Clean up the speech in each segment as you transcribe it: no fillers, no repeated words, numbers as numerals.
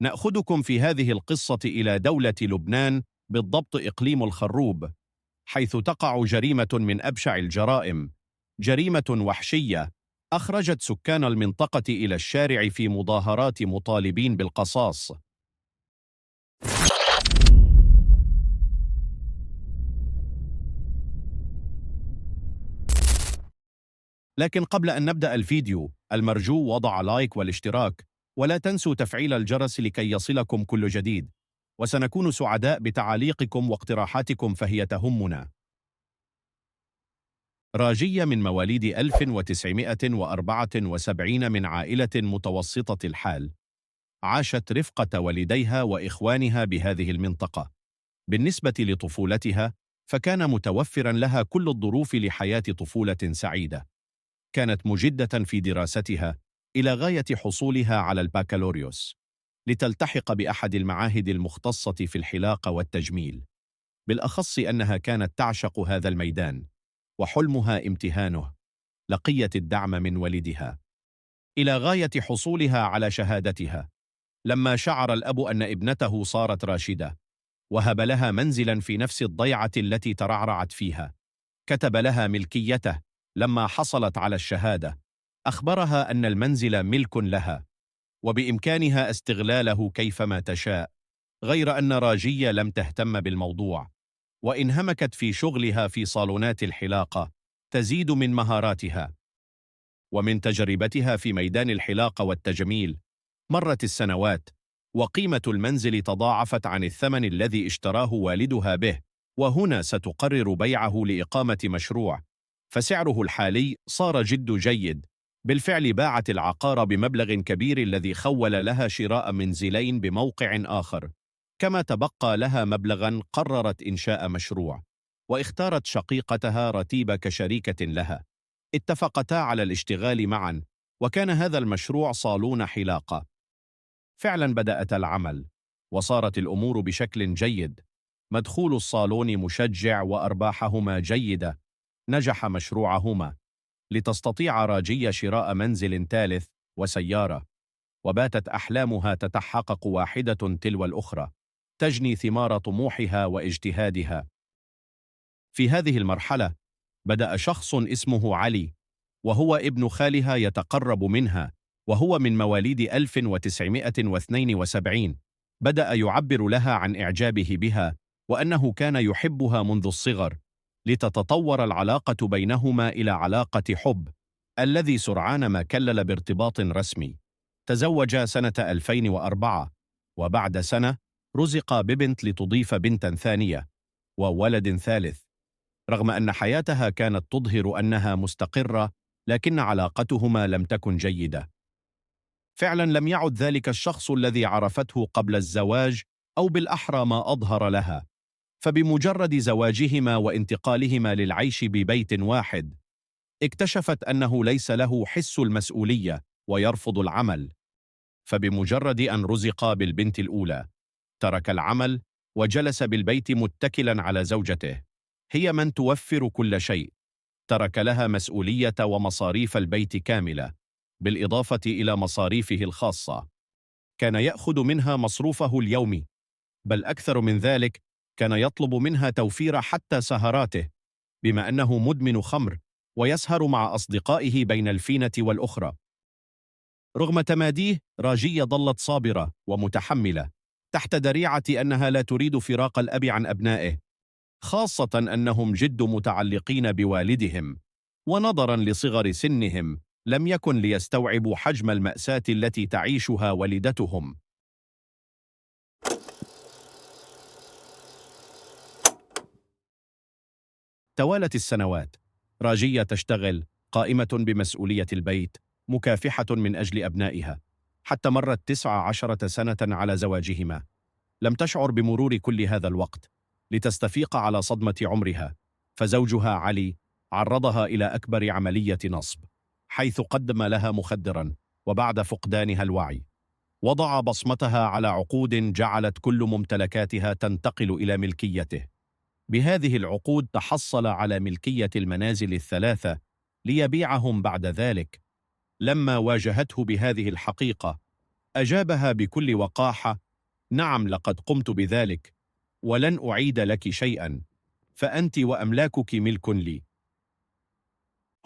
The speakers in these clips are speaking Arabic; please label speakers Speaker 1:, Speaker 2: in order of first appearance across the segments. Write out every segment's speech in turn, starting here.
Speaker 1: نأخذكم في هذه القصة إلى دولة لبنان، بالضبط إقليم الخروب، حيث تقع جريمة من أبشع الجرائم، جريمة وحشية أخرجت سكان المنطقة إلى الشارع في مظاهرات مطالبين بالقصاص. لكن قبل أن نبدأ الفيديو، المرجو وضع لايك والاشتراك، ولا تنسوا تفعيل الجرس لكي يصلكم كل جديد، وسنكون سعداء بتعاليقكم واقتراحاتكم فهي تهمنا. راجية من مواليد 1974 من عائلة متوسطة الحال، عاشت رفقة والديها وإخوانها بهذه المنطقة. بالنسبة لطفولتها، فكان متوفرا لها كل الظروف لحياة طفولة سعيدة. كانت مجدة في دراستها إلى غاية حصولها على البكالوريوس، لتلتحق بأحد المعاهد المختصة في الحلاقة والتجميل، بالأخص أنها كانت تعشق هذا الميدان، وحلمها امتهانه. لقيت الدعم من والدها إلى غاية حصولها على شهادتها. لما شعر الأب أن ابنته صارت راشدة، وهب لها منزلا في نفس الضيعة التي ترعرعت فيها. كتب لها ملكيته. لما حصلت على الشهادة، أخبرها أن المنزل ملك لها، وبإمكانها استغلاله كيفما تشاء، غير أن راجية لم تهتم بالموضوع، وانهمكت في شغلها في صالونات الحلاقة تزيد من مهاراتها. ومن تجربتها في ميدان الحلاقة والتجميل، مرت السنوات، وقيمة المنزل تضاعفت عن الثمن الذي اشتراه والدها به، وهنا ستقرر بيعه لإقامة مشروع، فسعره الحالي صار جد جيد. بالفعل باعت العقار بمبلغ كبير الذي خول لها شراء منزلين بموقع آخر، كما تبقى لها مبلغا قررت إنشاء مشروع، واختارت شقيقتها رتيبة كشريكة لها. اتفقتا على الاشتغال معا، وكان هذا المشروع صالون حلاقة. فعلا بدأت العمل، وصارت الأمور بشكل جيد. مدخول الصالون مشجع وأرباحهما جيدة. نجح مشروعهما، لتستطيع راجية شراء منزل ثالث وسيارة، وباتت أحلامها تتحقق واحدة تلو الأخرى، تجني ثمار طموحها واجتهادها. في هذه المرحلة بدأ شخص اسمه علي، وهو ابن خالها يتقرب منها، وهو من مواليد 1972. بدأ يعبر لها عن إعجابه بها، وأنه كان يحبها منذ الصغر، لتتطور العلاقة بينهما إلى علاقة حب، الذي سرعان ما كلل بارتباط رسمي. تزوجا سنة 2004، وبعد سنة رزق ببنت لتضيف بنتا ثانية وولد ثالث. رغم أن حياتها كانت تظهر أنها مستقرة، لكن علاقتهما لم تكن جيدة. فعلا لم يعد ذلك الشخص الذي عرفته قبل الزواج، أو بالأحرى ما أظهر لها. فبمجرد زواجهما وانتقالهما للعيش ببيت واحد، اكتشفت أنه ليس له حس المسؤولية ويرفض العمل. فبمجرد أن رزق بالبنت الأولى، ترك العمل وجلس بالبيت متكلا على زوجته، هي من توفر كل شيء. ترك لها مسؤولية ومصاريف البيت كاملة، بالإضافة إلى مصاريفه الخاصة. كان يأخذ منها مصروفه اليومي، بل أكثر من ذلك، كان يطلب منها توفير حتى سهراته، بما أنه مدمن خمر ويسهر مع أصدقائه بين الفينة والأخرى. رغم تماديه، راجية ظلت صابرة ومتحملة، تحت ذريعة أنها لا تريد فراق الأب عن أبنائه، خاصة أنهم جد متعلقين بوالدهم، ونظرا لصغر سنهم لم يكن ليستوعبوا حجم المأساة التي تعيشها والدتهم. توالت السنوات، راجية تشتغل، قائمة بمسؤولية البيت، مكافحة من أجل أبنائها، حتى مرت 19 سنة على زواجهما. لم تشعر بمرور كل هذا الوقت، لتستفيق على صدمة عمرها، فزوجها علي عرضها إلى أكبر عملية نصب، حيث قدم لها مخدرا، وبعد فقدانها الوعي وضع بصمتها على عقود جعلت كل ممتلكاتها تنتقل إلى ملكيته. بهذه العقود تحصل على ملكية المنازل الثلاثة ليبيعهم بعد ذلك. لما واجهته بهذه الحقيقة، أجابها بكل وقاحة: نعم، لقد قمت بذلك، ولن أعيد لك شيئا، فأنت وأملاكك ملك لي.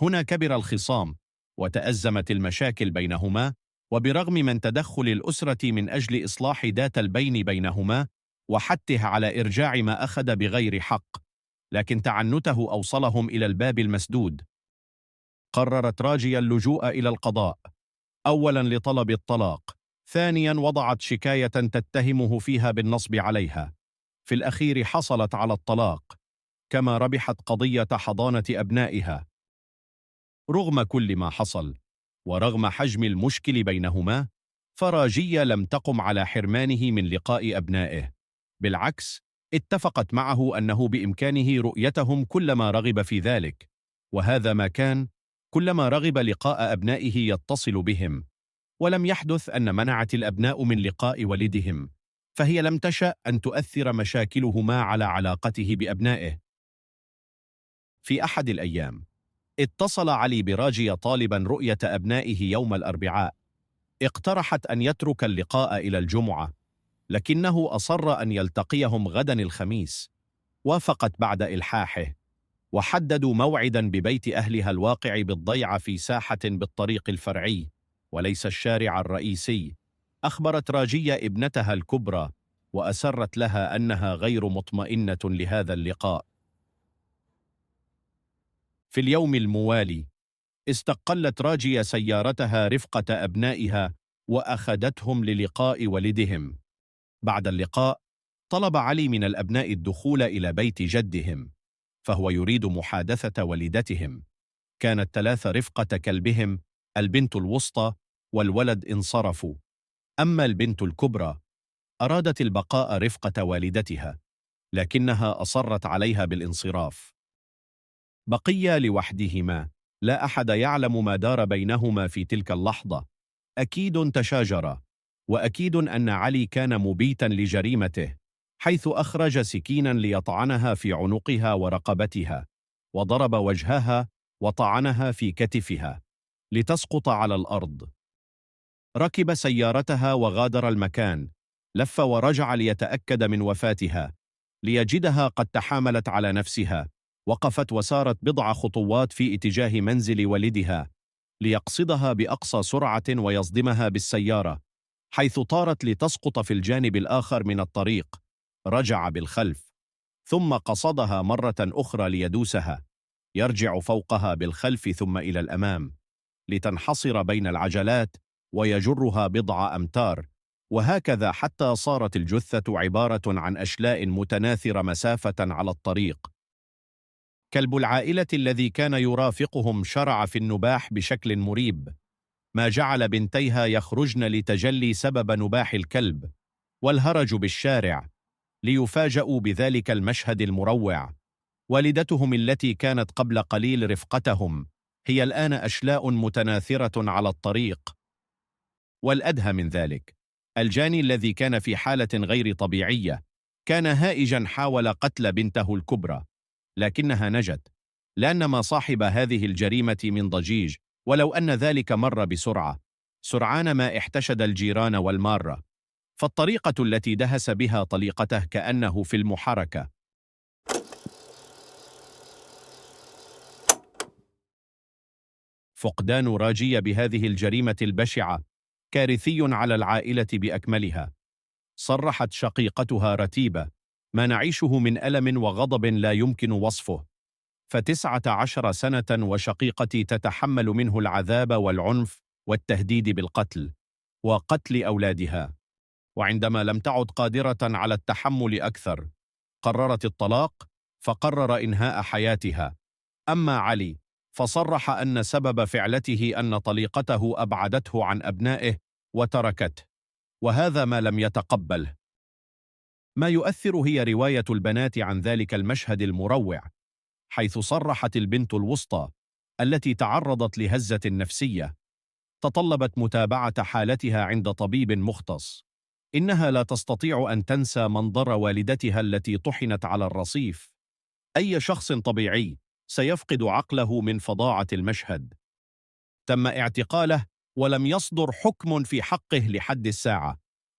Speaker 1: هنا كبر الخصام وتأزمت المشاكل بينهما، وبرغم من تدخل الأسرة من أجل إصلاح ذات البين بينهما وحثه على إرجاع ما أخذ بغير حق، لكن تعنته أوصلهم إلى الباب المسدود. قررت راجية اللجوء إلى القضاء، أولاً لطلب الطلاق، ثانياً وضعت شكاية تتهمه فيها بالنصب عليها. في الأخير حصلت على الطلاق، كما ربحت قضية حضانة أبنائها. رغم كل ما حصل ورغم حجم المشكل بينهما، فراجية لم تقم على حرمانه من لقاء أبنائه، بالعكس اتفقت معه أنه بإمكانه رؤيتهم كلما رغب في ذلك، وهذا ما كان. كلما رغب لقاء أبنائه يتصل بهم، ولم يحدث أن منعت الأبناء من لقاء والدهم، فهي لم تشأ أن تؤثر مشاكلهما على علاقته بأبنائه. في أحد الأيام اتصل علي براجية طالبا رؤية أبنائه يوم الأربعاء. اقترحت أن يترك اللقاء إلى الجمعة، لكنه أصر أن يلتقيهم غدا الخميس. وافقت بعد إلحاحه، وحددوا موعدا ببيت أهلها الواقع بالضيعة في ساحة بالطريق الفرعي وليس الشارع الرئيسي. أخبرت راجية ابنتها الكبرى وأسرت لها أنها غير مطمئنة لهذا اللقاء. في اليوم الموالي استقلت راجية سيارتها رفقة أبنائها وأخذتهم للقاء والدهم. بعد اللقاء طلب علي من الأبناء الدخول إلى بيت جدهم، فهو يريد محادثة والدتهم. كانت 3 رفقة كلبهم، البنت الوسطى والولد انصرفوا، أما البنت الكبرى أرادت البقاء رفقة والدتها، لكنها أصرت عليها بالانصراف. بقيا لوحدهما، لا أحد يعلم ما دار بينهما في تلك اللحظة. أكيد تشاجرا، وأكيد أن علي كان مبيتا لجريمته، حيث أخرج سكينا ليطعنها في عنقها ورقبتها، وضرب وجهها وطعنها في كتفها لتسقط على الأرض. ركب سيارتها وغادر المكان، لف ورجع ليتأكد من وفاتها، ليجدها قد تحاملت على نفسها. وقفت وسارت بضع خطوات في اتجاه منزل والدها ليقصدها بأقصى سرعة ويصدمها بالسيارة، حيث طارت لتسقط في الجانب الآخر من الطريق. رجع بالخلف، ثم قصدها مرة أخرى ليدوسها، يرجع فوقها بالخلف ثم إلى الأمام لتنحصر بين العجلات ويجرها بضع أمتار، وهكذا حتى صارت الجثة عبارة عن أشلاء متناثرة مسافة على الطريق. كلب العائلة الذي كان يرافقهم شرع في النباح بشكل مريب، ما جعل بنتيها يخرجن لتجلي سبب نباح الكلب والهرج بالشارع ليفاجأوا بذلك المشهد المروع. والدتهم التي كانت قبل قليل رفقتهم هي الآن أشلاء متناثرة على الطريق. والأدهى من ذلك، الجاني الذي كان في حالة غير طبيعية كان هائجا حاول قتل بنته الكبرى، لكنها نجت، لأن ما صاحب هذه الجريمة من ضجيج، ولو أن ذلك مر بسرعة سرعان ما احتشد الجيران والمارة. فالطريقة التي دهس بها طليقته كأنه فيلم حركة. فقدان راجية بهذه الجريمة البشعة كارثي على العائلة بأكملها. صرحت شقيقتها رتيبة: ما نعيشه من ألم وغضب لا يمكن وصفه، ف19 سنة وشقيقتي تتحمل منه العذاب والعنف والتهديد بالقتل وقتل أولادها. وعندما لم تعد قادرة على التحمل أكثر، قررت الطلاق، فقرر إنهاء حياتها. أما علي فصرح أن سبب فعلته أن طليقته أبعدته عن أبنائه وتركته، وهذا ما لم يتقبله. ما يؤثر هي رواية البنات عن ذلك المشهد المروع، حيث صرحت البنت الوسطى التي تعرضت لهزة نفسية تطلبت متابعة حالتها عند طبيب مختص. إنها لا تستطيع أن تنسى منظر والدتها التي طحنت على الرصيف. أي شخص طبيعي سيفقد عقله من فظاعة المشهد. تم اعتقاله ولم يصدر حكم في حقه لحد الساعة.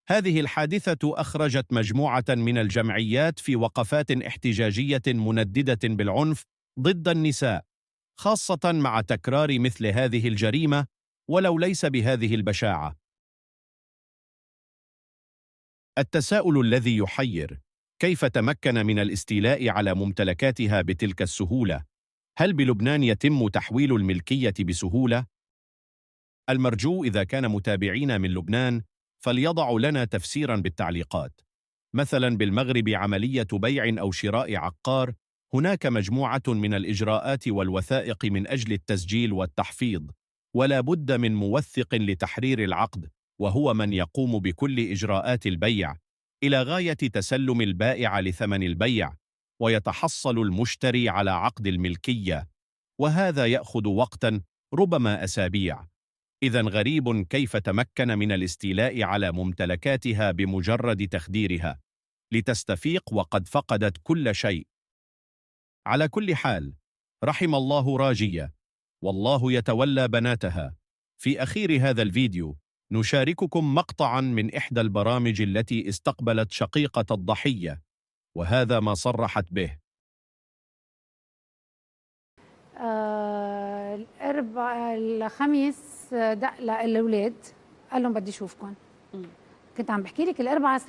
Speaker 1: هذه الحادثة أخرجت مجموعة من الجمعيات في وقفات احتجاجية منددة بالعنف ضد النساء، خاصة مع تكرار مثل هذه الجريمة ولو ليس بهذه البشاعة. التساؤل الذي يحير: كيف تمكن من الاستيلاء على ممتلكاتها بتلك السهولة؟ هل بلبنان يتم تحويل الملكية بسهولة؟ المرجو إذا كان متابعين من لبنان فليضعوا لنا تفسيرا بالتعليقات. مثلا بالمغرب عملية بيع أو شراء عقار هناك مجموعة من الإجراءات والوثائق من أجل التسجيل والتحفيظ، ولا بد من موثق لتحرير العقد، وهو من يقوم بكل إجراءات البيع إلى غاية تسلم البائع لثمن البيع، ويتحصل المشتري على عقد الملكية، وهذا يأخذ وقتا ربما أسابيع. إذا غريب كيف تمكن من الاستيلاء على ممتلكاتها بمجرد تخديرها لتستفيق وقد فقدت كل شيء. على كل حال، رحم الله راجية، والله يتولى بناتها. في أخير هذا الفيديو نشارككم مقطعا من إحدى البرامج التي استقبلت شقيقة الضحية، وهذا ما صرحت به.
Speaker 2: الخميس دق للأولاد قال لهم بدي اشوفكم. كنت عم بحكي لك الاربعاء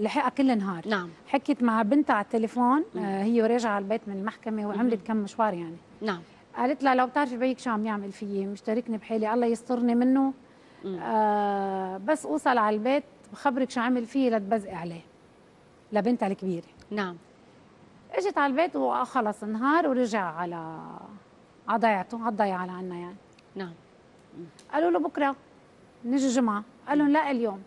Speaker 2: لحقها كل نهار.
Speaker 3: نعم.
Speaker 2: حكيت مع بنتها على التليفون، هي وراجعه على البيت من المحكمه وعملت كم مشوار يعني.
Speaker 3: نعم.
Speaker 2: قالت لها لو بتعرفي بيك شو عم يعمل فيي، مشتركني بحالي، الله يسترني منه. بس اوصل على البيت بخبرك شو عمل فيي لتبزقي عليه، لبنتها الكبيره.
Speaker 3: نعم.
Speaker 2: اجت على البيت وخلص انهار ورجع على ضيعته، على الضيعه لعنا يعني.
Speaker 3: نعم.
Speaker 2: قالوا له بكره نجي الجمعه، قال لهم لا اليوم.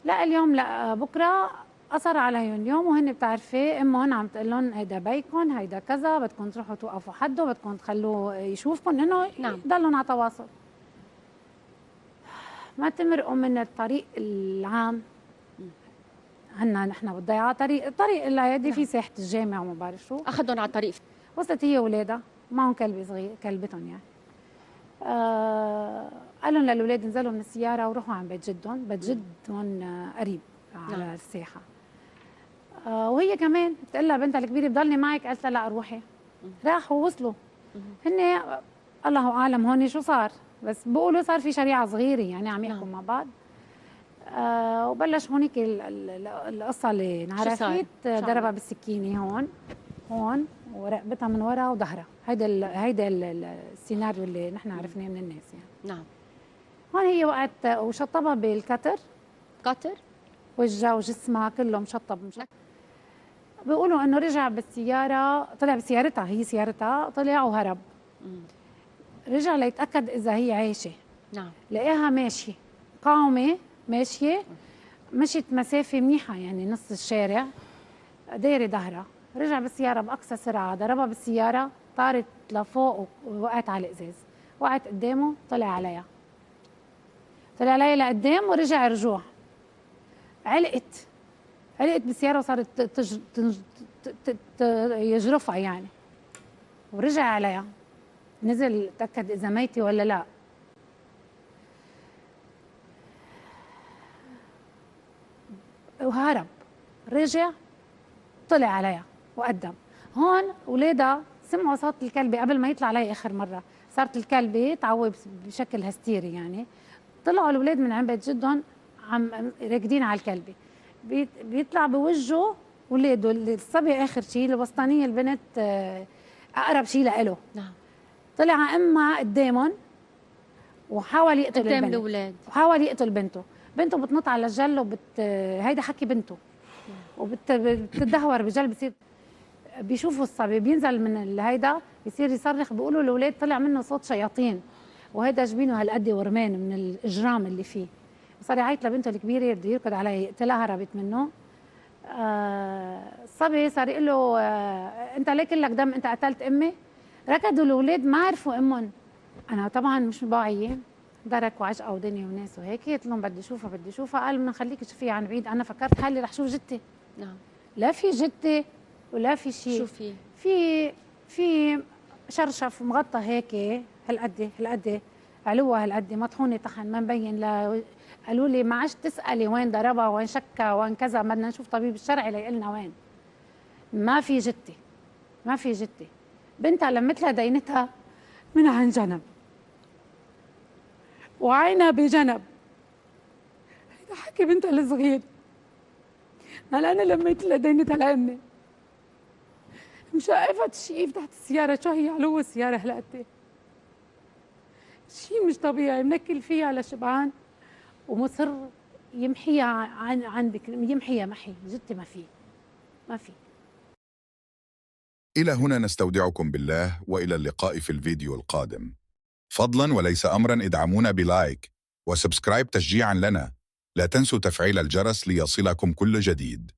Speaker 2: لا اليوم، لا بكره. اصر عليهم اليوم، وهن بتعرفي امهم عم تقول لهم هيدا بيكم، هيدا كذا، بدكم تروحوا توقفوا حده، بدكم تخلوه يشوفكم، انه
Speaker 3: نعم.
Speaker 2: يضلوا على تواصل. ما تمرقوا من الطريق العام. عنا نحن بالضيعه طريق العيادي في ساحه الجامع وما بعرف شو.
Speaker 3: اخذهم على الطريق.
Speaker 2: وصلت هي واولادها معهم كلب صغير، كلبتهم يعني. قال لهم للاولاد انزلوا من السياره وروحوا عند بيت جدهم، بيت جدهم قريب على الساحه. وهي كمان بتقول لها بنتها الكبيره بضلني معك، قالت لها لا روحي. راحوا وصلوا هن، الله اعلم هون شو صار، بس بقولوا صار في شريعه صغيره يعني عم يحكوا مع بعض. وبلش هونيك القصه اللي انعرفت، ضربها بالسكينه هون ورقبتها من ورا وظهرها. هيدا السيناريو اللي نحن عرفناه من الناس يعني.
Speaker 3: نعم.
Speaker 2: هون هي وقعت وشطبها بالكتر، وجهها وجسمها كله مشطب. بيقولوا انه رجع بالسياره، طلع بسيارتها، هي سيارتها، طلع وهرب. رجع ليتاكد اذا هي عايشه.
Speaker 3: نعم.
Speaker 2: لقاها ماشيه قاومه ماشيه، مشت مسافه منيحه يعني نص الشارع، دايره ظهرها. رجع بالسياره باقصى سرعه، ضربها بالسياره، طارت لفوق ووقعت على الازاز. وقعت قدامه، طلع عليها لقدام ورجع رجوع. علقت بالسياره وصارت يجرفها يعني، ورجع عليها. نزل تاكد اذا ميته ولا لا. وهرب، رجع، طلع عليها وقدم. هون اولادها سمعوا صوت الكلبه قبل ما يطلع علي اخر مره. صارت الكلبه تعوي بشكل هستيري يعني. طلعوا الاولاد من عند بيت جدهم عم راكدين على الكلبه، بيطلع بوجهه ولاده. الصبي اخر شيء، الوسطانيه البنت اقرب شيء له.
Speaker 3: نعم.
Speaker 2: طلع امها قدامهم وحاول يقتل
Speaker 3: قدام
Speaker 2: البنت،
Speaker 3: الاولاد،
Speaker 2: وحاول يقتل بنته بتنط على الجل هيدا حكي بنته، وبتدهور بجل. بصير بيشوفوا الصبي بينزل من هيدا، بيصير يصرخ. بيقولوا الاولاد طلع منه صوت شياطين، وهيدا جبينه هالقد ورمان من الاجرام اللي فيه. صار يعيط لبنته الكبيره بده يركض عليها يقتلها، هربت منه. الصبي صار يقول له انت ليه كلك دم، انت قتلت امي؟ ركضوا الاولاد ما عرفوا امهم. انا طبعا مش واعيه، درك وعشقه ودنيا وناس وهيك. قلت لهم بدي اشوفها. قال بدنا نخليك تشوفيها عن بعيد. انا فكرت حالي رح شوف جدتي.
Speaker 3: نعم.
Speaker 2: لا في جدتي ولا في شيء.
Speaker 3: شو
Speaker 2: في شرشف مغطى هيك هالقد علوها هالقد مطحونه طحن ما مبين قالوا لي ما عادش تسالي وين ضربها وين شكها وين كذا، بدنا نشوف طبيب الشرعي ليقول لنا وين. ما في جتة، ما في جتة. بنتها لمت لها دينتها من عن جنب وعينها بجنب. هيدا حكي بنتها الصغير. هلا انا لميت لها دينتها لامي مشقفة الشقيف تحت السيارة. شو هي علو السيارة هالقد؟ شيء مش طبيعي. منكل فيها لشبعان ومصر يمحيها عندك، يمحيها محي جتي. ما في.
Speaker 3: إلى هنا نستودعكم بالله، وإلى اللقاء في الفيديو القادم. فضلاً وليس أمراً ادعمونا بلايك وسبسكرايب تشجيعاً لنا. لا تنسوا تفعيل الجرس ليصلكم كل جديد.